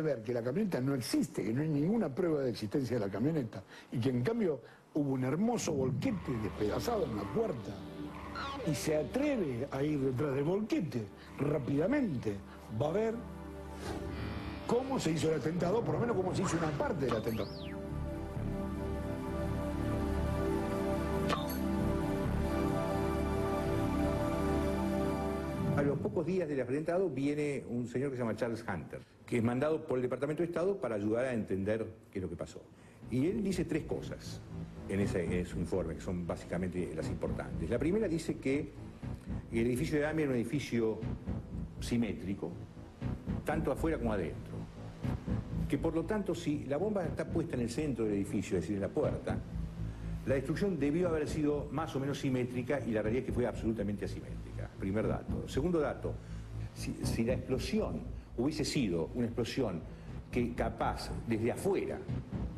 ver que la camioneta no existe, que no hay ninguna prueba de existencia de la camioneta, y que en cambio hubo un hermoso volquete despedazado en la puerta, y se atreve a ir detrás del volquete rápidamente, va a ver cómo se hizo el atentado, por lo menos cómo se hizo una parte del atentado. A los pocos días del atentado viene un señor que se llama Charles Hunter, que es mandado por el Departamento de Estado para ayudar a entender qué es lo que pasó. Y él dice tres cosas en su informe, que son básicamente las importantes. La primera dice que el edificio de AMIA era un edificio simétrico, tanto afuera como adentro. Que por lo tanto, si la bomba está puesta en el centro del edificio, es decir, en la puerta, la destrucción debió haber sido más o menos simétrica y la realidad es que fue absolutamente asimétrica. Primer dato. Segundo dato, si la explosión hubiese sido una explosión que capaz desde afuera,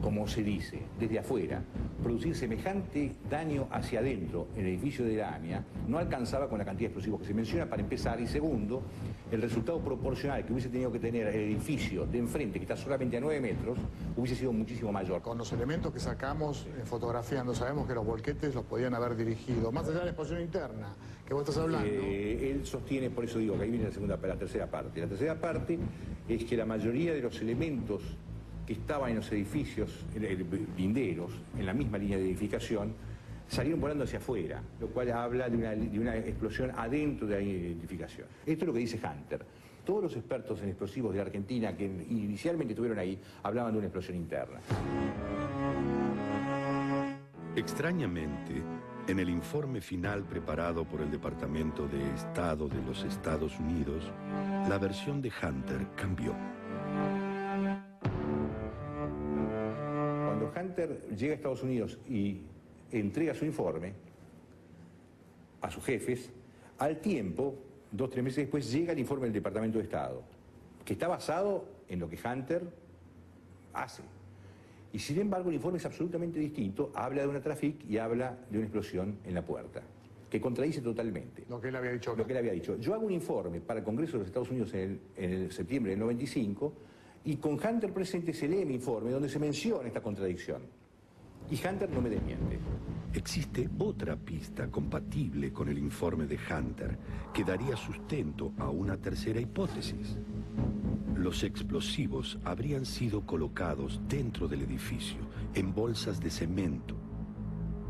como se dice, desde afuera, producir semejante daño hacia adentro en el edificio de la AMIA, no alcanzaba con la cantidad de explosivos que se menciona, para empezar, y segundo, el resultado proporcional que hubiese tenido que tener el edificio de enfrente, que está solamente a 9 metros, hubiese sido muchísimo mayor. Con los elementos que sacamos fotografiando, sabemos que los volquetes los podían haber dirigido, más allá de la explosión interna, que vos estás hablando. Él sostiene, por eso digo que ahí viene la tercera parte. La tercera parte es que la mayoría de los elementos que estaban en los edificios linderos, en la misma línea de edificación, salieron volando hacia afuera, lo cual habla de una explosión adentro de la edificación. Esto es lo que dice Hunter. Todos los expertos en explosivos de Argentina que inicialmente estuvieron ahí hablaban de una explosión interna. Extrañamente, en el informe final preparado por el Departamento de Estado de los Estados Unidos, la versión de Hunter cambió. Cuando Hunter llega a Estados Unidos y entrega su informe a sus jefes, al tiempo, 2 o 3 meses después, llega el informe del Departamento de Estado, que está basado en lo que Hunter hace. Y sin embargo el informe es absolutamente distinto, habla de una traffic y habla de una explosión en la puerta, que contradice totalmente lo que él había dicho. Lo que él había dicho. Yo hago un informe para el Congreso de los Estados Unidos en el septiembre del 95, y con Hunter presente se lee mi informe donde se menciona esta contradicción. Y Hunter no me desmiente. Existe otra pista compatible con el informe de Hunter que daría sustento a una tercera hipótesis. Los explosivos habrían sido colocados dentro del edificio, en bolsas de cemento.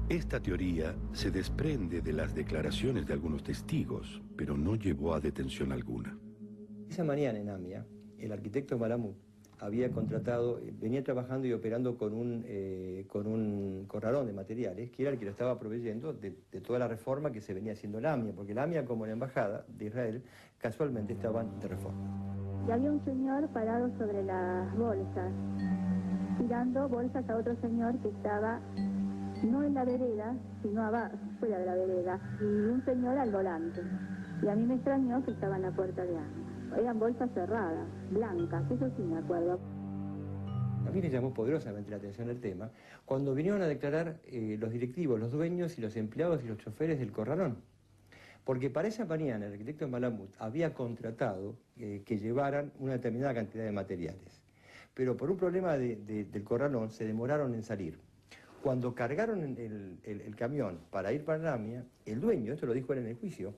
Esta teoría se desprende de las declaraciones de algunos testigos, pero no llevó a detención alguna. Esa mañana en AMIA, el arquitecto Malamud había contratado, venía trabajando y operando con un corralón de materiales, que era el que lo estaba proveyendo de toda la reforma que se venía haciendo en la AMIA, porque la AMIA, como la Embajada de Israel, casualmente estaban de reforma. Y había un señor parado sobre las bolsas, tirando bolsas a otro señor que estaba no en la vereda, sino abajo, fuera de la vereda, y un señor al volante. Y a mí me extrañó que estaba en la puerta de AMIA. Eran bolsas cerradas, blancas, eso sí me acuerdo. A mí me llamó poderosamente la atención el tema cuando vinieron a declarar los directivos, los dueños y los empleados y los choferes del corralón. Porque para esa mañana el arquitecto Malamud había contratado que llevaran una determinada cantidad de materiales. Pero por un problema del corralón se demoraron en salir. Cuando cargaron el camión para ir para AMIA, el dueño, esto lo dijo él en el juicio,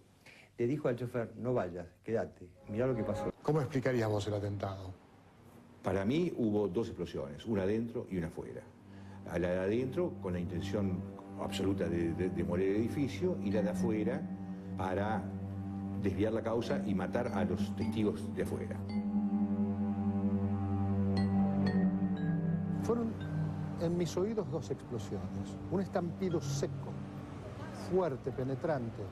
le dijo al chofer: no vayas, quédate, mirá lo que pasó. ¿Cómo explicarías vos el atentado? Para mí hubo 2 explosiones, una adentro y una afuera. A la de adentro con la intención absoluta de demoler el edificio, y la de afuera para desviar la causa y matar a los testigos de afuera. Fueron en mis oídos 2 explosiones, un estampido seco, fuerte, penetrante,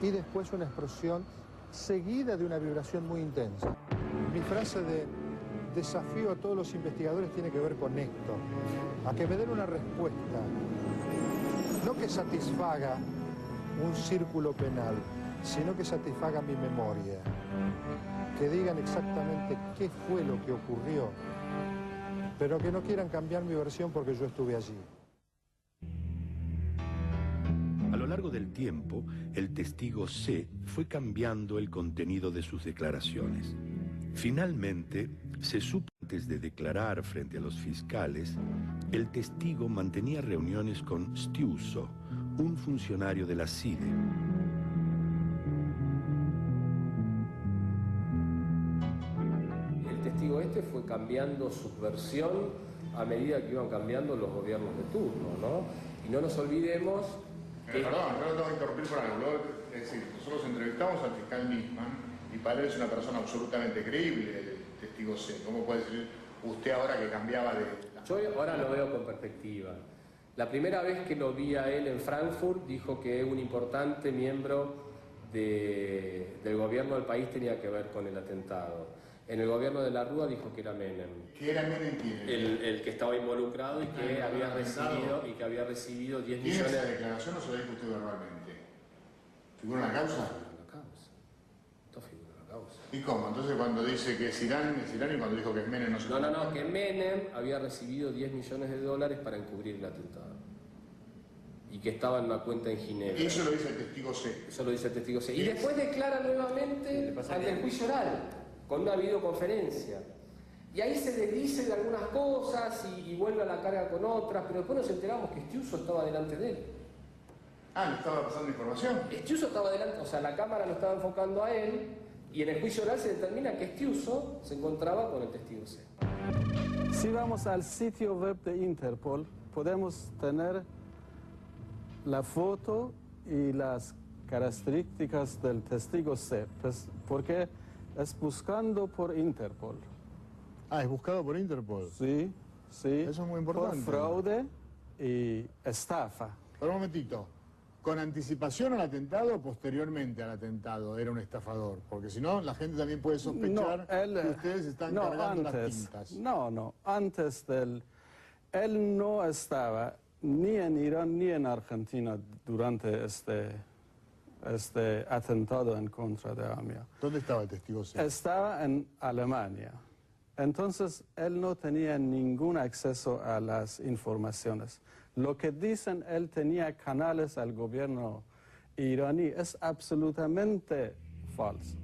y después una explosión seguida de una vibración muy intensa. Mi frase de desafío a todos los investigadores tiene que ver con esto, a que me den una respuesta, no que satisfaga un círculo penal, sino que satisfaga mi memoria, que digan exactamente qué fue lo que ocurrió, pero que no quieran cambiar mi versión porque yo estuve allí. A lo largo del tiempo, el testigo C fue cambiando el contenido de sus declaraciones. Finalmente, se supo Antes de declarar frente a los fiscales, el testigo mantenía reuniones con Stiuso, un funcionario de la CIDE. El testigo este fue cambiando su versión a medida que iban cambiando los gobiernos de turno, ¿no? Y no nos olvidemos que... Perdón, yo no tengo que interrumpir por algo. Es decir, nosotros entrevistamos al fiscal Nisman y para él es una persona absolutamente creíble, el testigo C. ¿Cómo puede decir usted ahora que cambiaba de...? Yo ahora lo veo con perspectiva. La primera vez que lo vi a él en Frankfurt dijo que un importante miembro del gobierno del país tenía que ver con el atentado. En el gobierno de la Rúa dijo que era Menem. ¿Qué era Menem quién? El que estaba involucrado y que había recibido 10 ¿Tiene millones... esa declaración o se la dijo usted verbalmente? ¿Figura en la causa? Esto figura en la causa. ¿Y cómo? Entonces cuando dice que es Irán y cuando dijo que es Menem no se... No, que Menem había recibido 10 millones de dólares para encubrir el atentado. Y que estaba en una cuenta en Ginebra. Eso lo dice el testigo C. Eso lo dice el testigo C. Y después declara nuevamente ante el juicio oral, con una videoconferencia. Y ahí se desdice de algunas cosas y vuelve a la carga con otras, pero después nos enteramos que Stiuso estaba delante de él. Ah, ¿le estaba pasando información? Stiuso estaba delante, o sea, la cámara lo estaba enfocando a él, y en el juicio oral se determina que Stiuso se encontraba con el testigo C. Si vamos al sitio web de Interpol, podemos tener la foto y las características del testigo C, pues, porque es buscando por Interpol. Ah, es buscado por Interpol. Sí, sí. Eso es muy importante. Por fraude y estafa. Pero un momentito. ¿Con anticipación al atentado o posteriormente al atentado era un estafador? Porque si no, la gente también puede sospechar que ustedes están cargando las tintas. No, antes del... Él no estaba ni en Irán ni en Argentina durante este atentado en contra de AMIA. ¿Dónde estaba el testigo C? Estaba en Alemania. Entonces, él no tenía ningún acceso a las informaciones. Lo que dicen, él tenía canales al gobierno iraní, es absolutamente falso.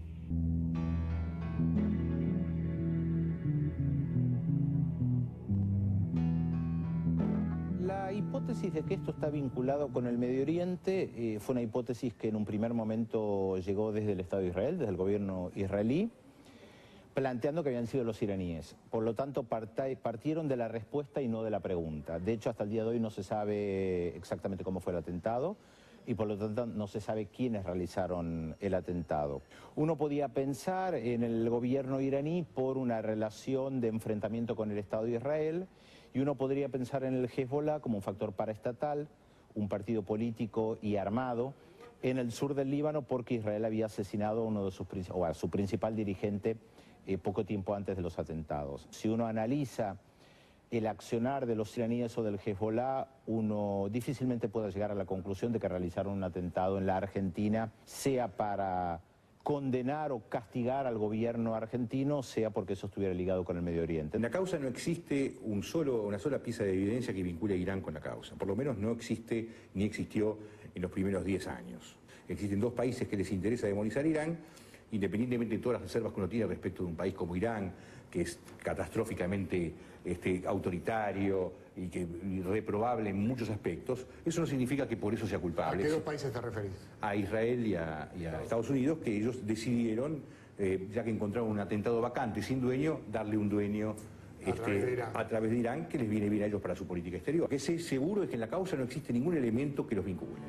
La hipótesis de que esto está vinculado con el Medio Oriente fue una hipótesis que en un primer momento llegó desde el Estado de Israel, desde el gobierno israelí, planteando que habían sido los iraníes. Por lo tanto, partieron de la respuesta y no de la pregunta. De hecho, hasta el día de hoy no se sabe exactamente cómo fue el atentado y por lo tanto no se sabe quiénes realizaron el atentado. Uno podía pensar en el gobierno iraní por una relación de enfrentamiento con el Estado de Israel y uno podría pensar en el Hezbollah como un factor paraestatal, un partido político y armado en el sur del Líbano porque Israel había asesinado a uno de a su principal dirigente poco tiempo antes de los atentados. Si uno analiza el accionar de los iraníes o del Hezbollah, uno difícilmente puede llegar a la conclusión de que realizaron un atentado en la Argentina, sea para condenar o castigar al gobierno argentino, sea porque eso estuviera ligado con el Medio Oriente. En la causa no existe una sola pieza de evidencia que vincule a Irán con la causa. Por lo menos no existe ni existió en los primeros 10 años. Existen dos países que les interesa demonizar a Irán, independientemente de todas las reservas que uno tiene respecto de un país como Irán, que es catastróficamente autoritario y reprobable en muchos aspectos, eso no significa que por eso sea culpable. ¿A qué dos países te referís? A Israel y a Estados Unidos, que ellos decidieron, ya que encontraron un atentado vacante sin dueño, darle un dueño a través de Irán, que les viene bien a ellos para su política exterior. Lo que sé seguro es que en la causa no existe ningún elemento que los vincule.